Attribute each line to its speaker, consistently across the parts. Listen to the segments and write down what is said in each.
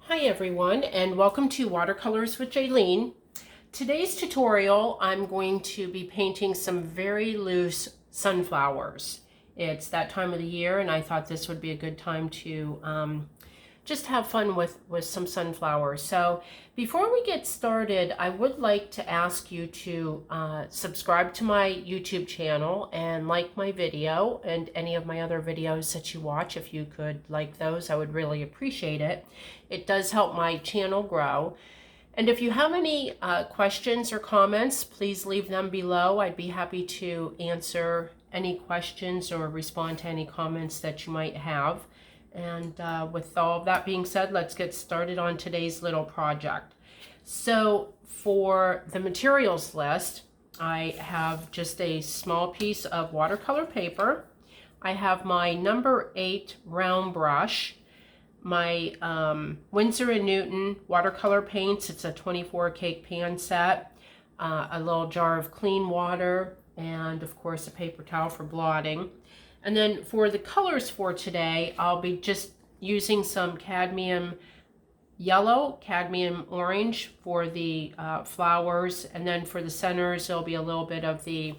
Speaker 1: Hi everyone, and welcome to Watercolors with Jaylene. Today's tutorial, I'm going to be painting some very loose sunflowers. It's that time of the year, and I thought this would be a good time to just have fun with some sunflowers. So before we get started, I would like to ask you to subscribe to my YouTube channel and like my video and any of my other videos that you watch. If you could like those, I would really appreciate it. It does help my channel grow. And if you have any questions or comments, please leave them below. I'd be happy to answer any questions or respond to any comments that you might have. And with all of that being said, let's get started on today's little project. So for the materials list, I have just a small piece of watercolor paper. I have my number 8 round brush, my Winsor & Newton watercolor paints. It's a 24 cake pan set, a little jar of clean water, and of course a paper towel for blotting. And then for the colors for today, I'll be just using some cadmium yellow, cadmium orange for the flowers. And then for the centers, there'll be a little bit of the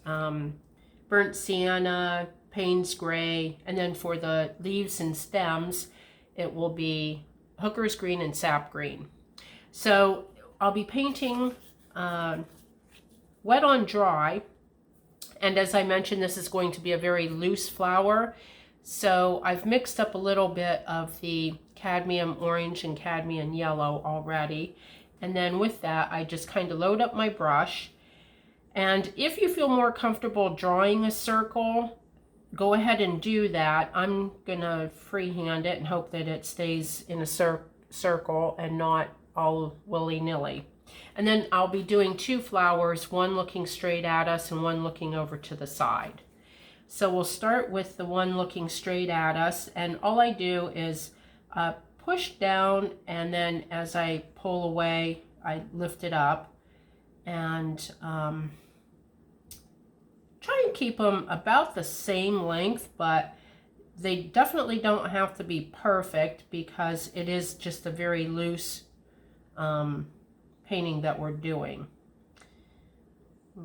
Speaker 1: burnt sienna, Payne's gray. And then for the leaves and stems, it will be hooker's green and sap green. So I'll be painting wet on dry. And as I mentioned, this is going to be a very loose flower. So I've mixed up a little bit of the cadmium orange and cadmium yellow already. And then with that, I just kind of load up my brush. And if you feel more comfortable drawing a circle, go ahead and do that. I'm going to freehand it and hope that it stays in a circle and not all willy-nilly. And then I'll be doing 2 flowers, one looking straight at us and one looking over to the side. So we'll start with the one looking straight at us, and all I do is push down, and then as I pull away, I lift it up and try and keep them about the same length, but they definitely don't have to be perfect because it is just a very loose painting that we're doing.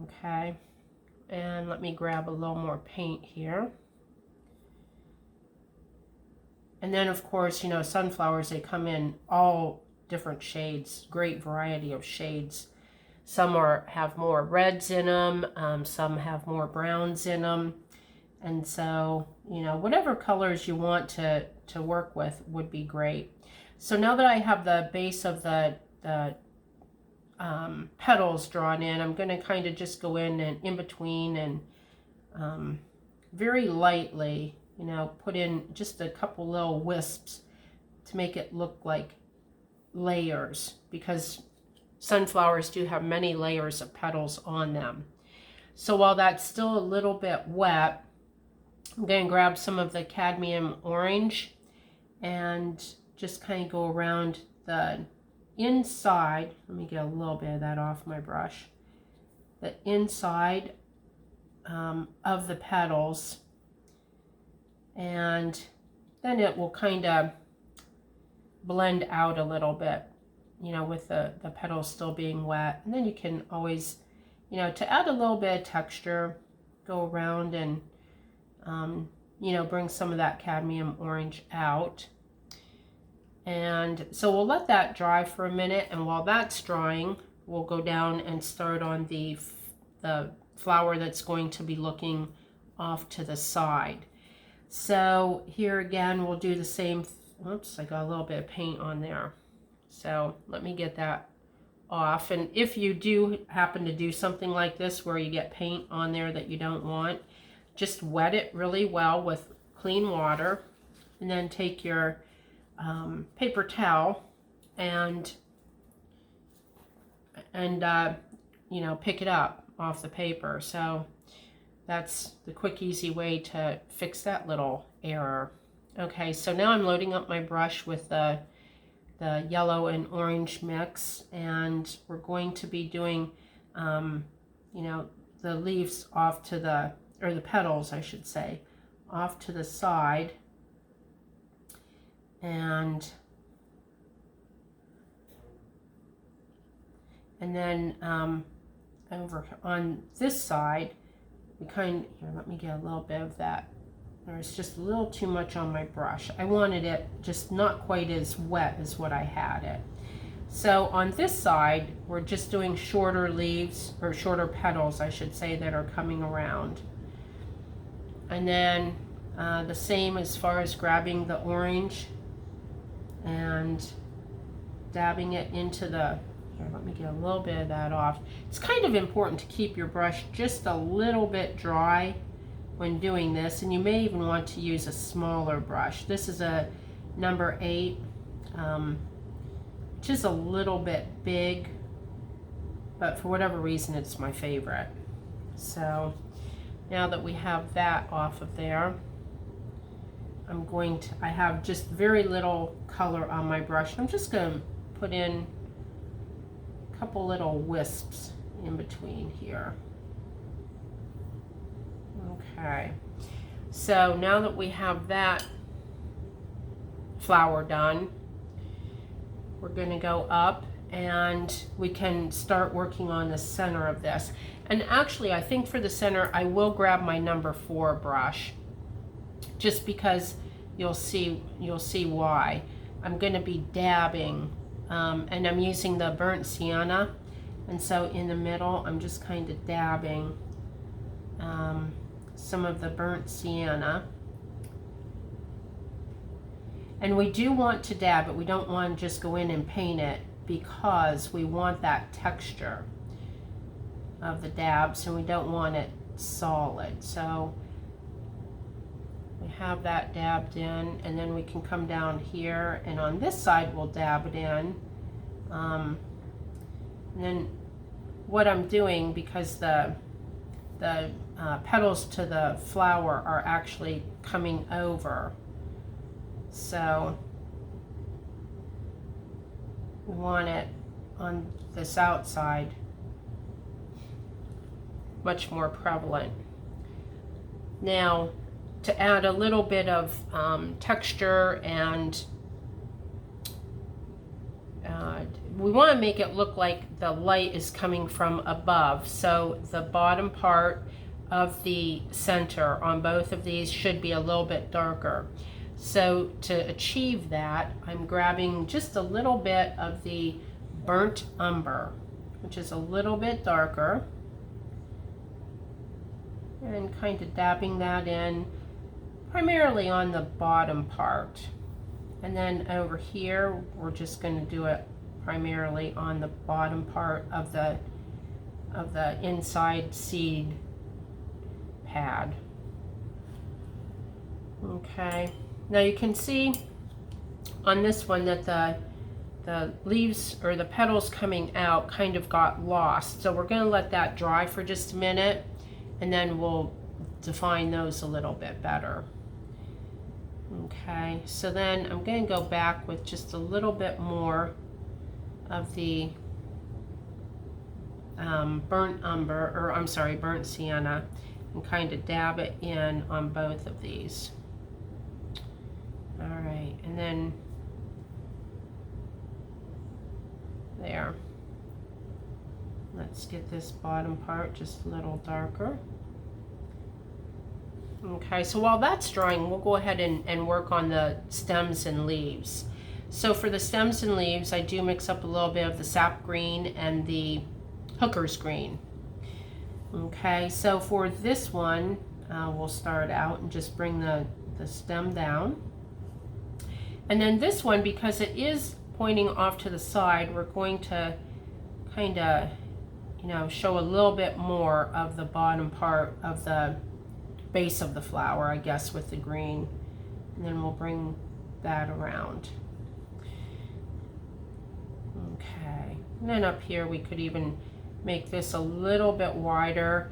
Speaker 1: Okay, and let me grab a little more paint here. And then of course, you know, sunflowers, they come in all different shades, great variety of shades. Some have more reds in them, some have more browns in them. And so, you know, whatever colors you want to work with would be great. So now that I have the base of the petals drawn in, I'm going to kind of just go in and in between and very lightly, you know, put in just a couple little wisps to make it look like layers, because sunflowers do have many layers of petals on them. So while that's still a little bit wet, I'm going to grab some of the cadmium orange and just kind of go around the inside. Let me get a little bit of that off my brush. The inside of the petals, and then it will kind of blend out a little bit, you know, with the petals still being wet. And then you can always, you know, to add a little bit of texture, go around and you know, bring some of that cadmium orange out. And so we'll let that dry for a minute, and while that's drying, we'll go down and start on the flower that's going to be looking off to the side. So here again, we'll do the same. Oops, I got a little bit of paint on there. So let me get that off. And if you do happen to do something like this where you get paint on there that you don't want, just wet it really well with clean water, and then take your paper towel and you know, pick it up off the paper. So that's the quick, easy way to fix that little error. Okay, so now I'm loading up my brush with the yellow and orange mix, and we're going to be doing you know, the leaves off to the, or the petals I should say, off to the side. And And then over on this side, here, let me get a little bit of that. There's just a little too much on my brush. I wanted it just not quite as wet as what I had it. So on this side, we're just doing shorter leaves, or shorter petals, I should say, that are coming around. And then the same as far as grabbing the orange and dabbing it into the, here, let me get a little bit of that off. It's kind of important to keep your brush just a little bit dry when doing this, and you may even want to use a smaller brush. This is a number 8, which is a little bit big, but for whatever reason it's my favorite. So now that we have that off of there, I have just very little color on my brush. I'm just going to put in a couple little wisps in between here. Okay, so now that we have that flower done, we're going to go up and we can start working on the center of this. And actually, I think for the center, I will grab my number 4 brush, just because you'll see why. I'm going to be dabbing, and I'm using the burnt sienna, and so in the middle, I'm just kind of dabbing some of the burnt sienna. And we do want to dab it. We don't want to just go in and paint it, because we want that texture of the dab, so we don't want it solid. So we have that dabbed in, and then we can come down here, and on this side we'll dab it in. And then what I'm doing, because the petals to the flower are actually coming over, so we want it on this outside much more prevalent. Now, to add a little bit of texture, and we want to make it look like the light is coming from above. So the bottom part of the center on both of these should be a little bit darker. So to achieve that, I'm grabbing just a little bit of the burnt umber, which is a little bit darker, and kind of dabbing that in primarily on the bottom part. And then over here, we're just going to do it primarily on the bottom part of the inside seed pad. Okay, now you can see on this one that the leaves or the petals coming out kind of got lost. So we're going to let that dry for just a minute, and then we'll define those a little bit better. Okay, so then I'm going to go back with just a little bit more of the burnt umber, or I'm sorry, burnt sienna, and kind of dab it in on both of these. All right, and then there. Let's get this bottom part just a little darker. Okay, so while that's drying, we'll go ahead and work on the stems and leaves. So for the stems and leaves, I do mix up a little bit of the sap green and the hooker's green. Okay, so for this one, we'll start out and just bring the stem down. And then this one, because it is pointing off to the side, we're going to kind of, show a little bit more of the bottom part of the base of the flower, I guess, with the green. And then we'll bring that around. Okay, and then up here we could even make this a little bit wider,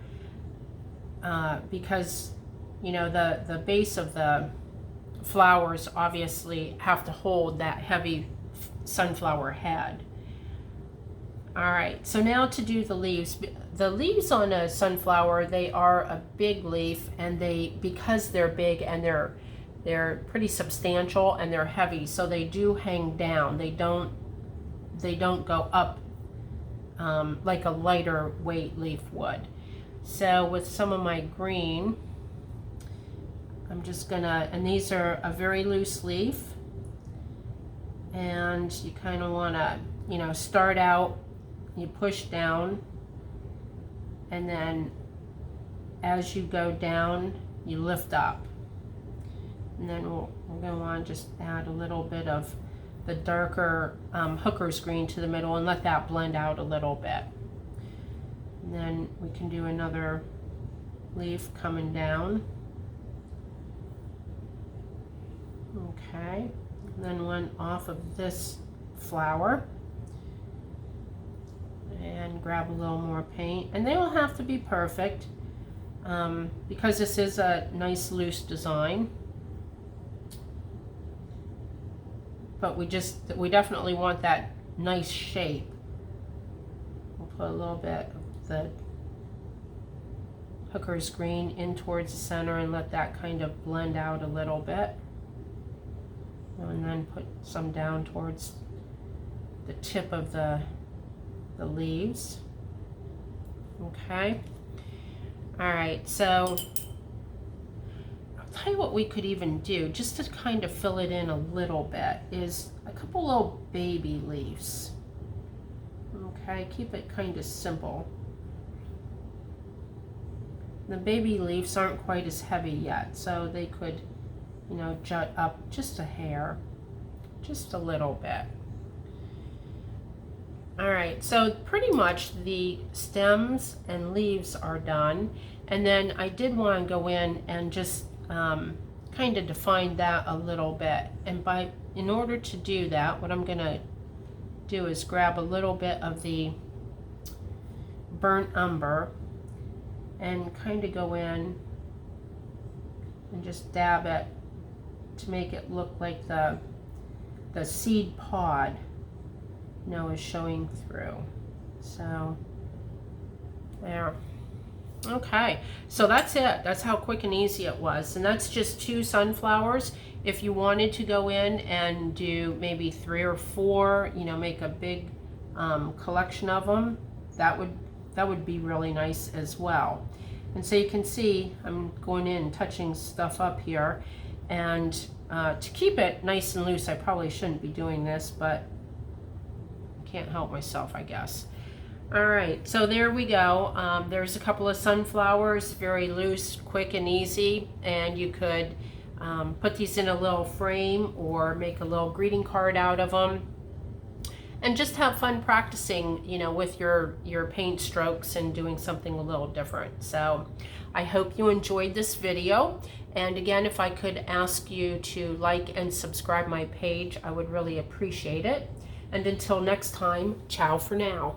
Speaker 1: because the base of the flowers obviously have to hold that heavy sunflower head. All right, so now to do the leaves. The leaves on a sunflower, they are a big leaf, and because they're big and they're pretty substantial and they're heavy, so they do hang down. They don't go up like a lighter weight leaf would. So with some of my green, I'm just gonna, and these are a very loose leaf, and you kind of want to, you know, start out, you push down, and then as you go down, you lift up. And then we're going to want to just add a little bit of the darker hooker's green to the middle and let that blend out a little bit. And then we can do another leaf coming down. Okay, and then one off of this flower. And grab a little more paint. And they don't have to be perfect because this is a nice loose design. But we definitely want that nice shape. We'll put a little bit of the hooker's green in towards the center and let that kind of blend out a little bit. And then put some down towards the tip of the leaves. Okay. All right, so I'll tell you what we could even do, just to kind of fill it in a little bit, is a couple little baby leaves. Okay, keep it kind of simple. The baby leaves aren't quite as heavy yet, so they could, you know, jut up just a hair, just a little bit. All right, so pretty much the stems and leaves are done. And then I did want to go in and just kind of define that a little bit. And in order to do that, what I'm gonna do is grab a little bit of the burnt umber and kind of go in and just dab it to make it look like the seed pod, you know, is showing through. So there. Okay, so that's it. That's how quick and easy it was. And that's just 2 sunflowers. If you wanted to go in and do maybe 3 or 4, you know, make a big collection of them, that would be really nice as well. And so you can see I'm going in and touching stuff up here. And to keep it nice and loose, I probably shouldn't be doing this, but I can't help myself, I guess. All right, so there we go. There's a couple of sunflowers, very loose, quick and easy, and you could put these in a little frame or make a little greeting card out of them, and just have fun practicing, you know, with your paint strokes and doing something a little different. So I hope you enjoyed this video. And again, if I could ask you to like and subscribe my page, I would really appreciate it. And until next time, ciao for now.